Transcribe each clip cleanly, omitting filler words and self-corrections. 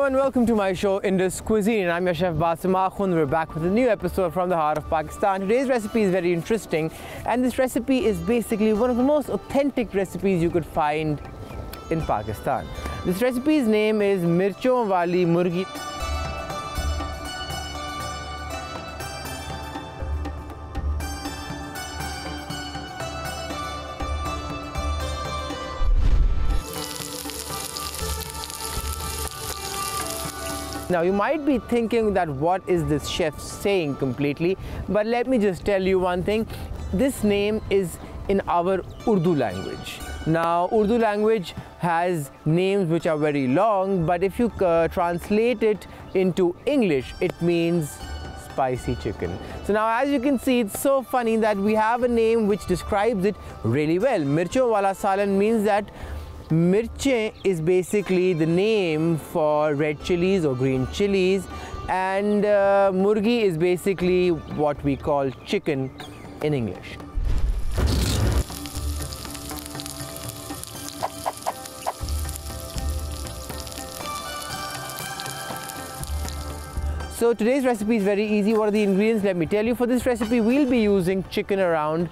and welcome to my show Indus Cuisine, and I'm your chef Basim Akhund. We're back with a new episode from the heart of Pakistan. Today's recipe is very interesting, and this recipe is basically one of the most authentic recipes you could find in Pakistan. This recipe's name is Mirchon Wali Murghi. Now you might be thinking that what is this chef saying completely, but let me just tell you one thing. This name is in our Urdu language. Now Urdu language has names which are very long, but if you translate it into English, it means spicy chicken. So now as you can see, it's so funny that we have a name which describes it really well. Mirchon Wala Salan means that Mirche is basically the name for red chilies or green chilies, and Murgi is basically what we call chicken in English. So today's recipe is very easy. What are the ingredients? Let me tell you. For this recipe, we'll be using chicken around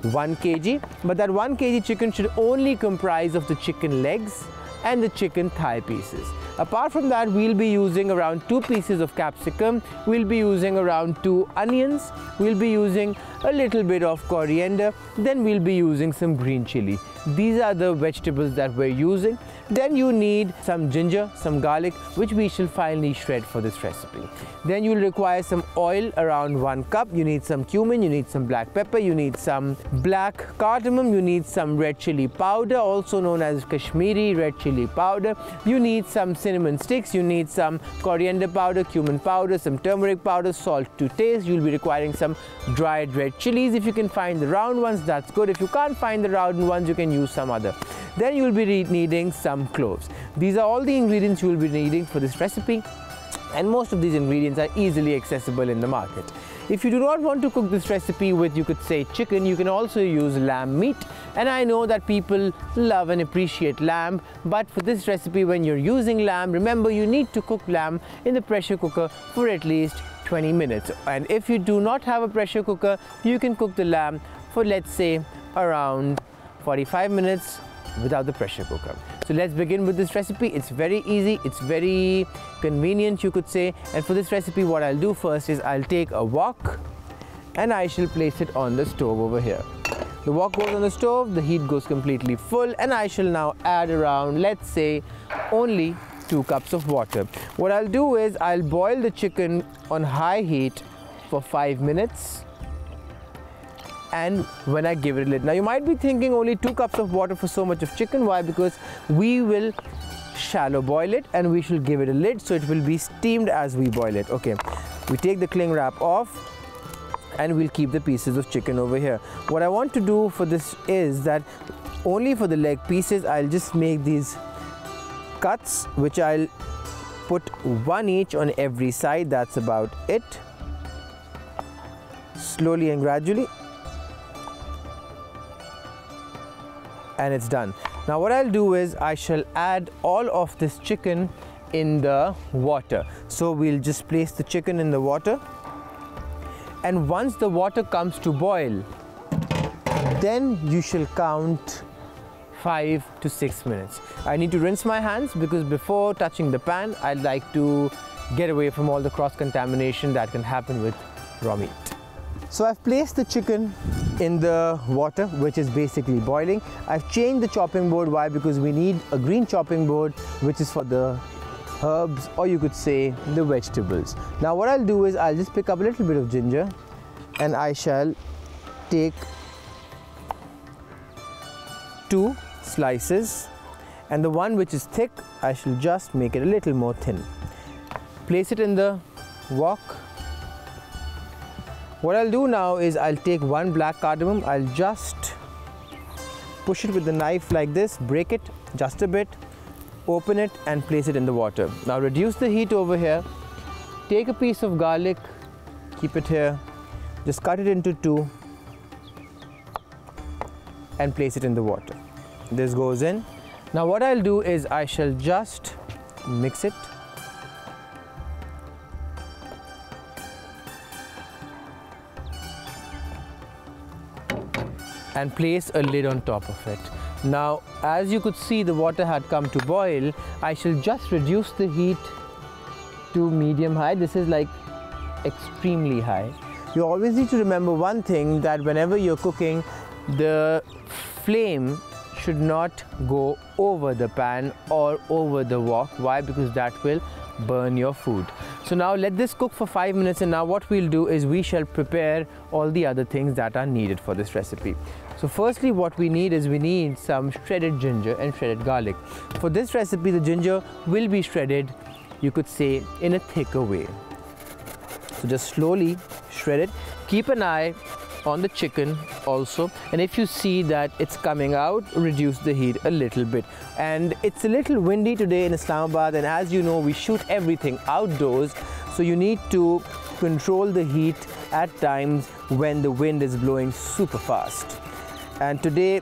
1 kg, but that 1 kg chicken should only comprise of the chicken legs and the chicken thigh pieces. Apart from that, we'll be using around 2 pieces of capsicum, we'll be using around 2 onions, we'll be using a little bit of coriander, then we'll be using some green chili. These are the vegetables that we're using. Then you need some ginger, some garlic, which we shall finally shred for this recipe. Then you'll require some oil, around 1 cup. You need some cumin, you need some black pepper, you need some black cardamom, you need some red chili powder, also known as Kashmiri red chili powder. You need some cinnamon sticks, you need some coriander powder, cumin powder, some turmeric powder, salt to taste. You'll be requiring some dried red chilies. If you can find the round ones, that's good. If you can't find the round ones, you can use some other. Then you'll be needing some cloves. These are all the ingredients you will be needing for this recipe, and most of these ingredients are easily accessible in the market. If you do not want to cook this recipe with, you could say, chicken, you can also use lamb meat. And I know that people love and appreciate lamb, but for this recipe, when you're using lamb, remember you need to cook lamb in the pressure cooker for at least 20 minutes. And if you do not have a pressure cooker, you can cook the lamb for, let's say, around 45 minutes without the pressure cooker. So let's begin with this recipe. It's very easy, it's very convenient, you could say. And for this recipe, what I'll do first is I'll take a wok and I shall place it on the stove over here. The wok goes on the stove, the heat goes completely full, and I shall now add around, let's say, only 2 cups of water. What I'll do is I'll boil the chicken on high heat for 5 minutes. And when I give it a lid. Now you might be thinking only 2 cups of water for so much of chicken. Why? Because we will shallow boil it and we shall give it a lid, so it will be steamed as we boil it. Okay, we take the cling wrap off and we'll keep the pieces of chicken over here. What I want to do for this is that only for the leg pieces, I'll just make these cuts, which I'll put 1 each on every side. That's about it. Slowly and gradually. And it's done. Now what I'll do is I shall add all of this chicken in the water. So we'll just place the chicken in the water, and once the water comes to boil, then you shall count 5 to 6 minutes. I need to rinse my hands because before touching the pan, I'd like to get away from all the cross-contamination that can happen with raw meat. So I've placed the chicken in the water, which is basically boiling. I've changed the chopping board. Why? Because we need a green chopping board, which is for the herbs, or you could say the vegetables. Now what I'll do is I'll just pick up a little bit of ginger and I shall take 2 slices, and the one which is thick, I shall just make it a little more thin. Place it in the wok. What I'll do now is I'll take 1 black cardamom, I'll just push it with the knife like this, break it just a bit, open it and place it in the water. Now reduce the heat over here, take a piece of garlic, keep it here, just cut it into 2 and place it in the water. This goes in. Now what I'll do is I shall just mix it and place a lid on top of it. Now, as you could see, the water had come to boil. I shall just reduce the heat to medium high. This is like extremely high. You always need to remember one thing, that whenever you're cooking, the flame should not go over the pan or over the wok. Why? Because that will burn your food. So now let this cook for 5 minutes, and now what we'll do is we shall prepare all the other things that are needed for this recipe. So firstly, what we need is we need some shredded ginger and shredded garlic. For this recipe, the ginger will be shredded, you could say, in a thicker way. So just slowly shred it. Keep an eye on the chicken also, and if you see that it's coming out, reduce the heat a little bit. And it's a little windy today in Islamabad, and as you know, we shoot everything outdoors, so you need to control the heat at times when the wind is blowing super fast. And today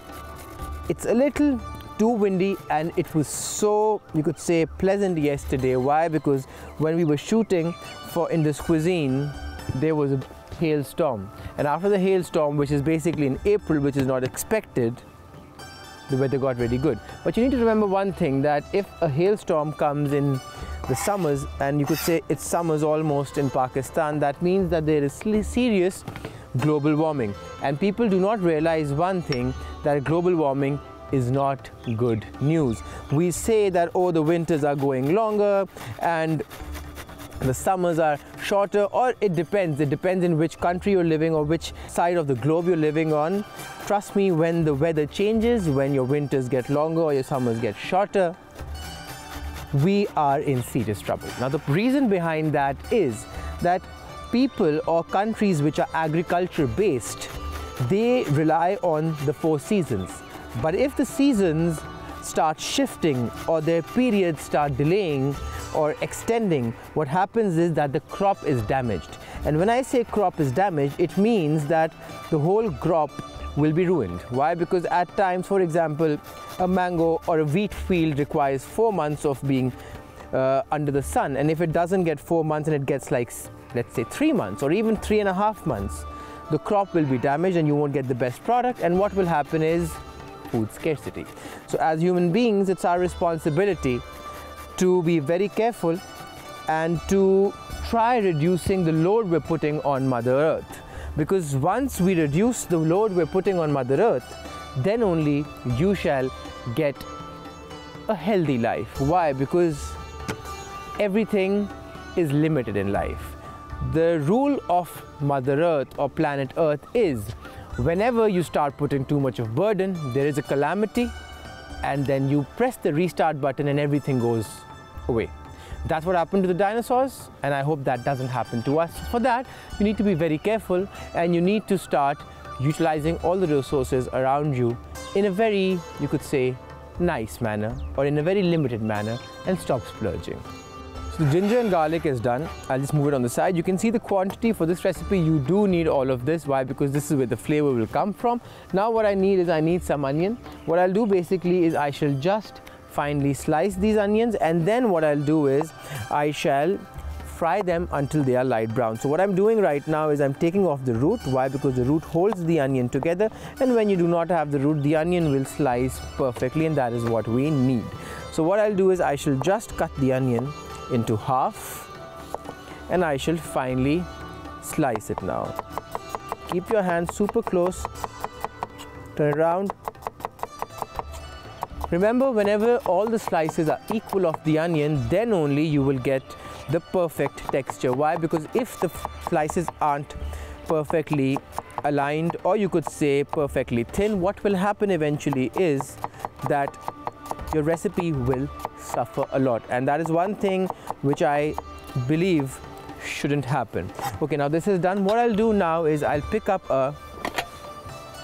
it's a little too windy, and it was so, you could say, pleasant yesterday. Why? Because when we were shooting for Indus Cuisine, there was a hailstorm, and after the hailstorm, which is basically in April, which is not expected, the weather got really good. But you need to remember one thing, that if a hailstorm comes in the summers, and you could say it's summers almost in Pakistan, that means that there is serious global warming, and people do not realize one thing, that global warming is not good news. We say that, oh, the winters are going longer and the summers are shorter, or it depends in which country you're living or which side of the globe you're living on. Trust me, when the weather changes, when your winters get longer or your summers get shorter, we are in serious trouble. Now, the reason behind that is that people or countries which are agriculture based, they rely on the 4 seasons. But if the seasons start shifting or their periods start delaying or extending, what happens is that the crop is damaged. And when I say crop is damaged, it means that the whole crop will be ruined. Why? Because at times, for example, a mango or a wheat field requires 4 months of being under the sun, and if it doesn't get 4 months and it gets like, let's say, 3 months or even 3.5 months, the crop will be damaged and you won't get the best product, and what will happen is food scarcity. So as human beings, it's our responsibility to be very careful and to try reducing the load we're putting on Mother Earth, because once we reduce the load we're putting on Mother Earth, then only you shall get a healthy life. Why? Because everything is limited in life. The rule of Mother Earth or planet Earth is, whenever you start putting too much of burden, there is a calamity, and then you press the restart button and everything goes away. That's what happened to the dinosaurs, and I hope that doesn't happen to us. For that, you need to be very careful, and you need to start utilizing all the resources around you in a very, you could say, nice manner or in a very limited manner, and stop splurging. So the ginger and garlic is done. I'll just move it on the side. You can see the quantity for this recipe. You do need all of this. Why? Because this is where the flavor will come from. Now what I need is I need some onion. What I'll do basically is I shall just finely slice these onions, and then what I'll do is I shall fry them until they are light brown. So what I'm doing right now is I'm taking off the root. Why? Because the root holds the onion together, and when you do not have the root, the onion will slice perfectly, and that is what we need. So what I'll do is I shall just cut the onion into half, and I shall finely slice it now. Keep your hand super close, turn around. Remember, whenever all the slices are equal of the onion, then only you will get the perfect texture. Why? Because if the slices aren't perfectly aligned, or you could say perfectly thin, what will happen eventually is that your recipe will suffer a lot, and that is one thing which I believe shouldn't happen. Okay, now this is done. What I'll do now is I'll pick up a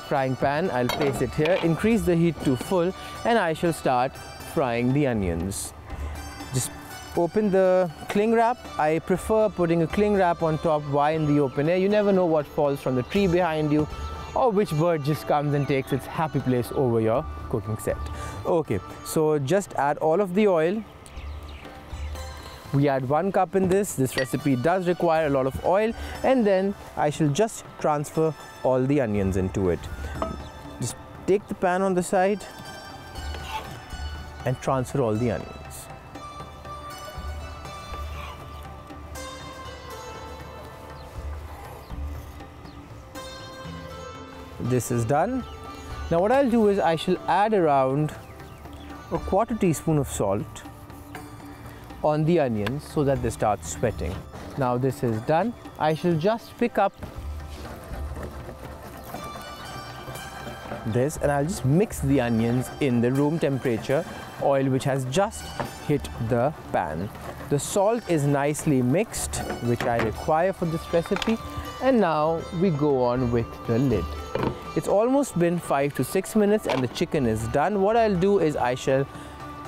frying pan, I'll place it here, increase the heat to full, and I shall start frying the onions. Just open the cling wrap. I prefer putting a cling wrap on top. Why? In the open air, you never know what falls from the tree behind you, or which bird just comes and takes its happy place over your cooking set. Okay, so just add all of the oil. We add 1 cup in this. This recipe does require a lot of oil, and then I shall just transfer all the onions into it. Just take the pan on the side and transfer all the onions. This is done. Now what I'll do is I shall add around a 1/4 teaspoon of salt on the onions so that they start sweating. Now this is done. I shall just pick up this and I'll just mix the onions in the room temperature oil which has just hit the pan. The salt is nicely mixed, which I require for this recipe, and now we go on with the lid. It's almost been 5 to 6 minutes and the chicken is done. What I'll do is I shall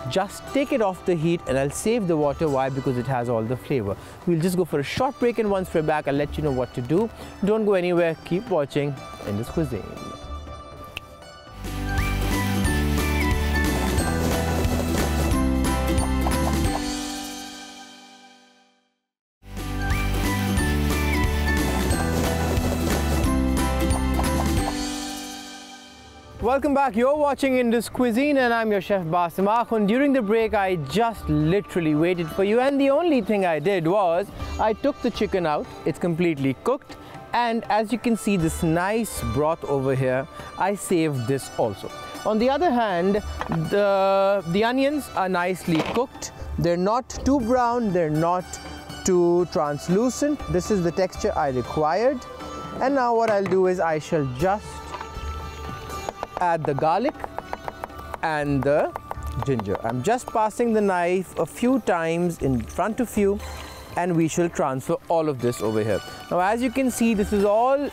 just take it off the heat and I'll save the water. Why? Because it has all the flavor. We'll just go for a short break, and once we're back I'll let you know what to do. Don't go anywhere, keep watching Indus Cuisine. Welcome back. You're watching Indus Cuisine and I'm your chef Basim Akhund. During the break I just literally waited for you, and the only thing I did was I took the chicken out. It's completely cooked, and as you can see this nice broth over here, I saved this also. On the other hand, the onions are nicely cooked. They're not too brown, they're not too translucent. This is the texture I required. And now what I'll do is I shall just add the garlic and the ginger. I'm just passing the knife a few times in front of you, and we shall transfer all of this over here. Now as you can see, this is all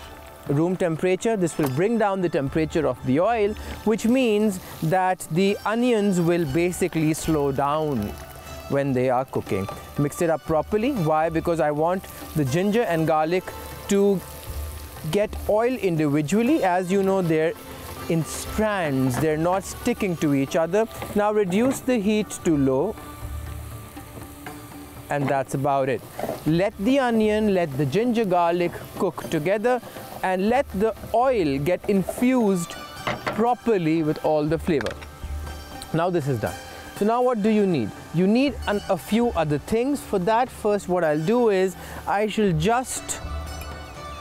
room temperature. This will bring down the temperature of the oil, which means that the onions will basically slow down when they are cooking. Mix it up properly. Why? Because I want the ginger and garlic to get oil individually. As you know, they're in strands, they're not sticking to each other. Now reduce the heat to low, and that's about it. Let the onion, let the ginger garlic cook together, and let the oil get infused properly with all the flavor. Now this is done. So now what do you need? You need a few other things. For that, first what I'll do is I shall just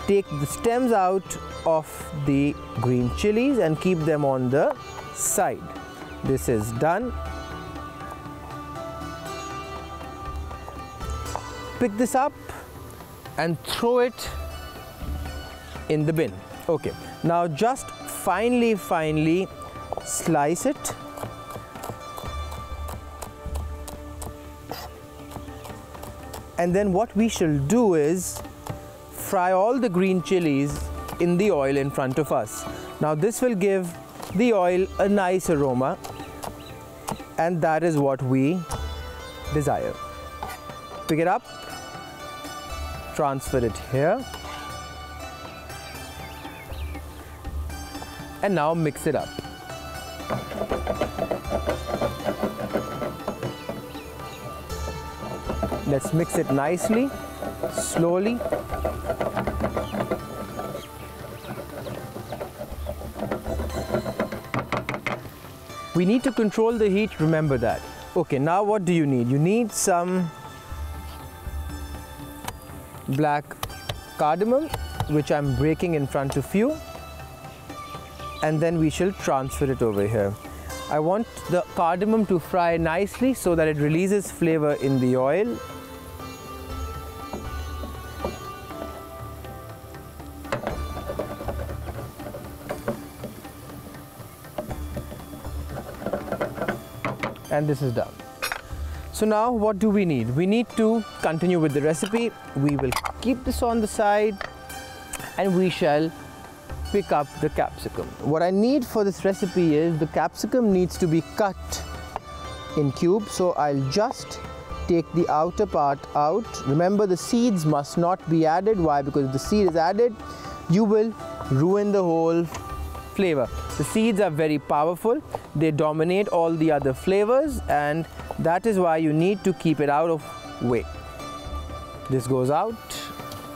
take the stems out of the green chilies and keep them on the side. This is done. Pick this up and throw it in the bin. Okay, now just finely slice it. And then what we shall do is fry all the green chilies in the oil in front of us. Now this will give the oil a nice aroma, and that is what we desire. Pick it up, transfer it here, and now mix it up. Let's mix it nicely, slowly. We need to control the heat, remember that. Okay, now what do you need? You need some black cardamom, which I'm breaking in front of you, and then we shall transfer it over here. I want the cardamom to fry nicely so that it releases flavor in the oil. And this is done. So now what do we need? We need to continue with the recipe. We will keep this on the side and we shall pick up the capsicum. What I need for this recipe is the capsicum needs to be cut in cubes. So I'll just take the outer part out. Remember, the seeds must not be added. Why? Because if the seed is added, you will ruin the whole flavor. The seeds are very powerful. They dominate all the other flavors, and that is why you need to keep it out of way. This goes out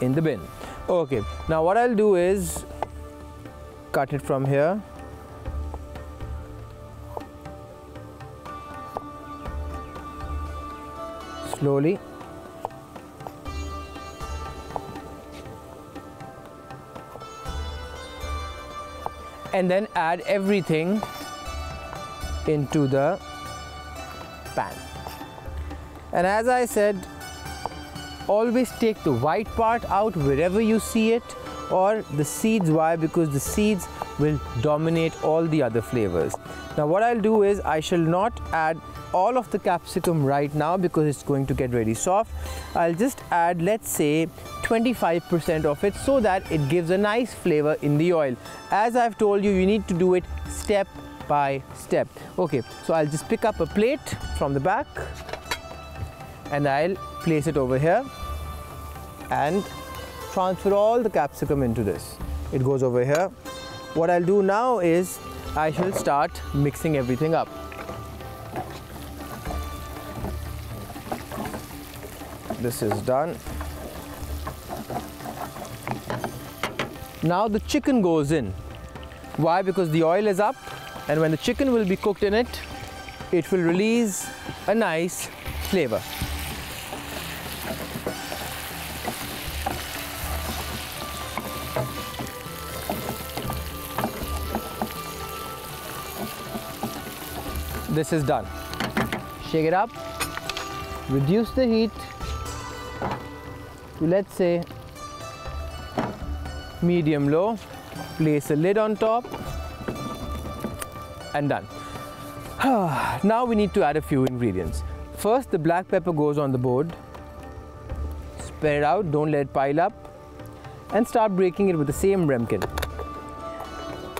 in the bin. Okay, now what I'll do is cut it from here slowly. And then add everything into the pan. And as I said, always take the white part out wherever you see it, or the seeds. Why? Because the seeds will dominate all the other flavors. Now what I'll do is I shall not add all of the capsicum right now because it's going to get really soft. I'll just add, let's say, 25% of it so that it gives a nice flavor in the oil. As I've told you, you need to do it step by step. Okay, so I'll just pick up a plate from the back and I'll place it over here and transfer all the capsicum into this. It goes over here. What I'll do now is I shall start mixing everything up. This is done. Now the chicken goes in. Why? Because the oil is up, and when the chicken will be cooked in it, it will release a nice flavor. This is done. Shake it up, reduce the heat to, let's say, medium low, place a lid on top, and done. Now we need to add a few ingredients. First, the black pepper goes on the board. Spread it out, don't let it pile up, and start breaking it with the same ramekin.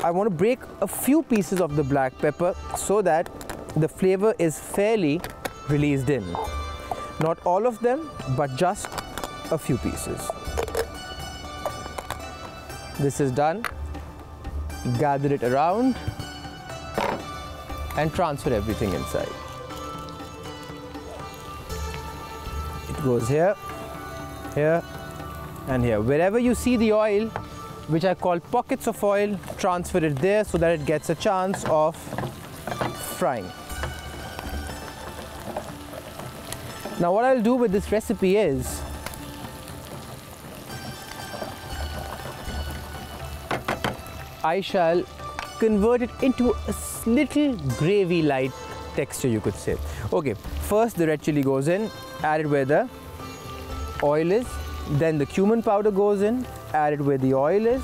I want to break a few pieces of the black pepper so that the flavor is fairly released in. Not all of them, but just a few pieces. This is done. Gather it around and transfer everything inside. It goes here, here, and here. Wherever you see the oil, which I call pockets of oil, transfer it there so that it gets a chance of frying. Now what I'll do with this recipe is I shall convert it into a little gravy-like texture, you could say. Okay, first the red chili goes in, add it where the oil is. Then the cumin powder goes in, add it where the oil is,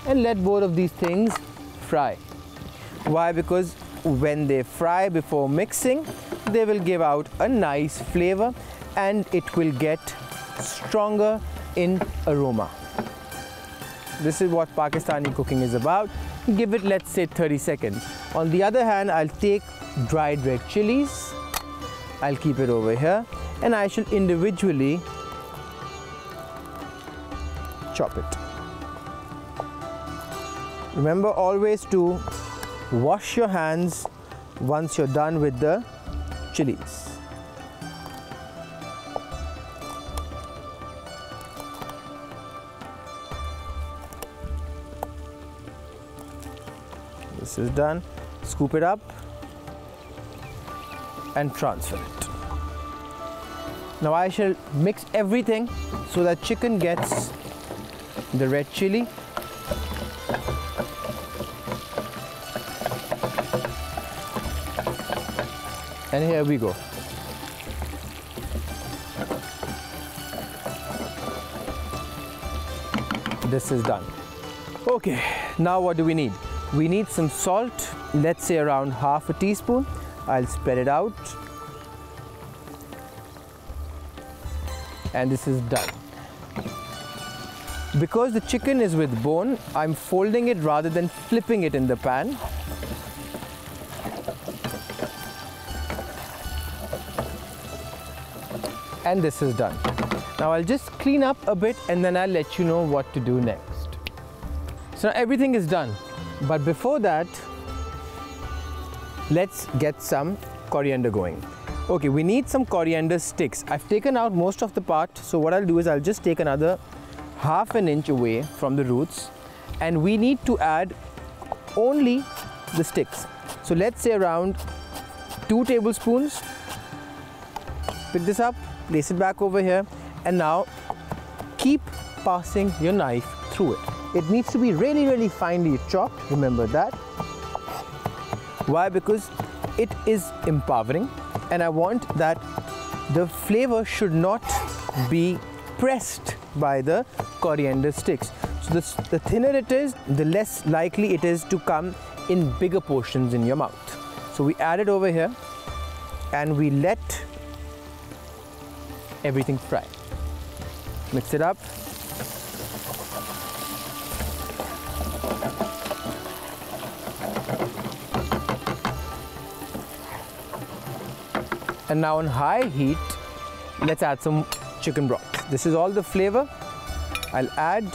and let both of these things fry. Why? Because when they fry before mixing, they will give out a nice flavor and it will get stronger in aroma. This is what Pakistani cooking is about. Give it, let's say, 30 seconds. On the other hand, I'll take dried red chilies. I'll keep it over here and I shall individually chop it. Remember always to wash your hands once you're done with the chilies. This is done. Scoop it up and transfer it. Now I shall mix everything so that chicken gets the red chili, and here we go. This is done. Okay, now what do we need? We need some salt, let's say around half a teaspoon. I'll spread it out. And this is done. Because the chicken is with bone, I'm folding it rather than flipping it in the pan. And this is done. Now I'll just clean up a bit and then I'll let you know what to do next. So now everything is done. But before that, let's get some coriander going. Okay, we need some coriander sticks. I've taken out most of the part, so what I'll do is I'll just take another half an inch away from the roots, and we need to add only the sticks. So let's say around 2 tablespoons. Pick this up place it back over here, and now keep passing your knife through it. It needs to be really, really finely chopped, remember that. Why? Because it is empowering, and I want that the flavor should not be pressed by the coriander sticks. So the thinner it is, the less likely it is to come in bigger portions in your mouth. So we add it over here and we let everything fry. Mix it up. And now on high heat, let's add some chicken broth. This is all the flavor. I'll add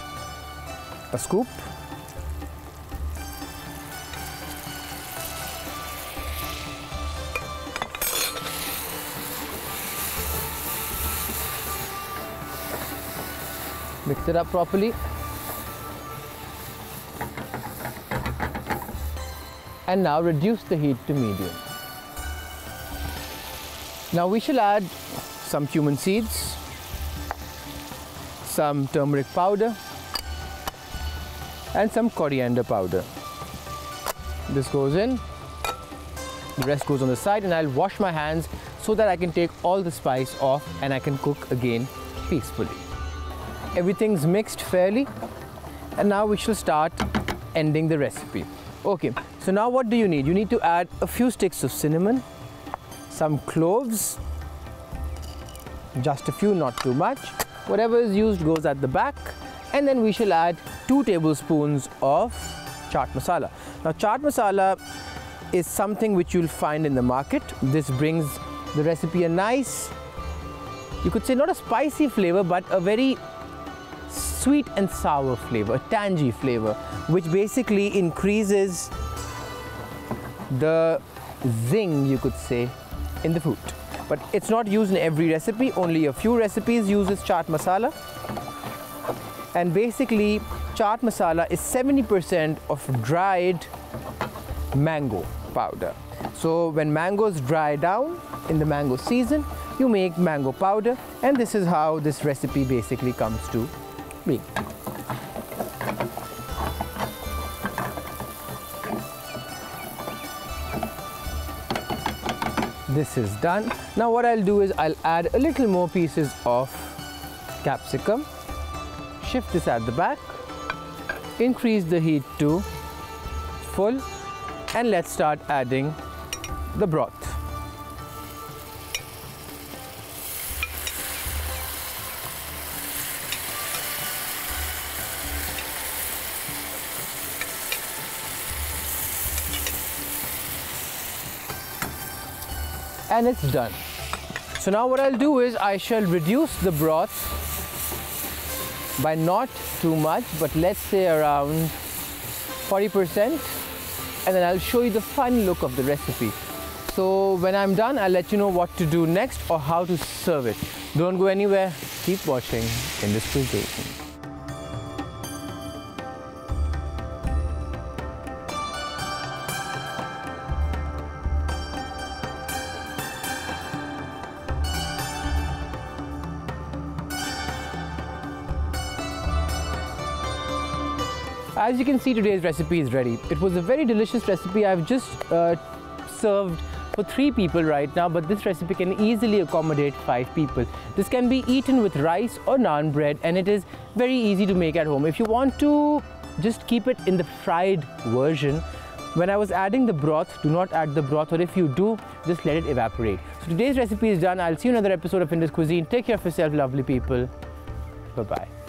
a scoop. Mix it up properly. And now reduce the heat to medium. Now we shall add some cumin seeds, some turmeric powder, and some coriander powder. This goes in, the rest goes on the side, and I'll wash my hands so that I can take all the spice off and I can cook again peacefully. Everything's mixed fairly, and now we shall start ending the recipe. Okay, so now what do you need? You need to add a few sticks of cinnamon, some cloves, just a few, not too much. Whatever is used goes at the back, and then we shall add 2 tablespoons of chaat masala. Now chaat masala is something which you'll find in the market. This brings the recipe a nice, you could say not a spicy flavor, but a very sweet and sour flavor, a tangy flavor, which basically increases the zing, you could say, in the food. But it's not used in every recipe, only a few recipes uses chaat masala. And basically chaat masala is 70% of dried mango powder. So when mangoes dry down in the mango season, you make mango powder, and this is how this recipe basically comes to be. This is done. Now what I'll do is I'll add a little more pieces of capsicum, shift this at the back, increase the heat to full, and let's start adding the broth. And it's done. So now what I'll do is I shall reduce the broth by not too much, but let's say around 40%, and then I'll show you the final look of the recipe. So when I'm done, I'll let you know what to do next or how to serve it. Don't go anywhere, keep watching Indus Cuisine. As you can see, today's recipe is ready. It was a very delicious recipe. I've just served for 3 people right now, but this recipe can easily accommodate 5 people. This can be eaten with rice or naan bread, and it is very easy to make at home. If you want to just keep it in the fried version, when I was adding the broth, do not add the broth, or if you do, just let it evaporate. So today's recipe is done. I'll see you in another episode of Indus Cuisine. Take care of yourself, lovely people. Bye-bye.